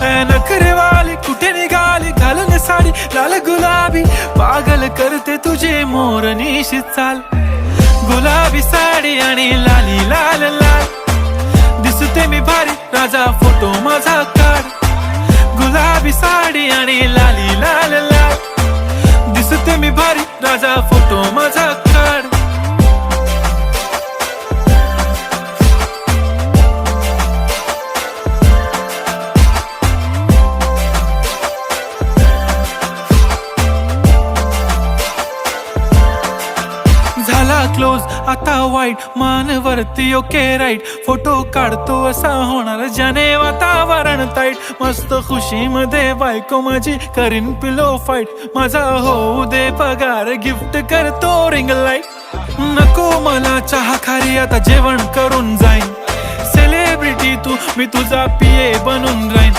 नखरेवाली कुठे निघाली घालून साडी लाल गुलाबी, पागल करते तुझे मोरनीशी चाल. गुलाबी साडी आणि लाली लाल लाल, दिसते मी भारी राजा फोटो माझा काढ. गुलाबी साडी आणि लाली लाल लाल, दिसते मी भारी राजा फोटो माझा काढ. झाला क्लोज आता वाईट, मानवरती ओके राईट. फोटो काढतो असा होणार ज्याने वातावरण ताईट. मस्त खुशी मध्ये बायको माझी करीन पिलो फाईट. माझा होऊ दे पगार गिफ्ट करतो रिंग लाईट. नको मला चहा खारी आता जेवण करून जाईन. सेलिब्रिटी तू मी तुझा पिये बनून राहीन.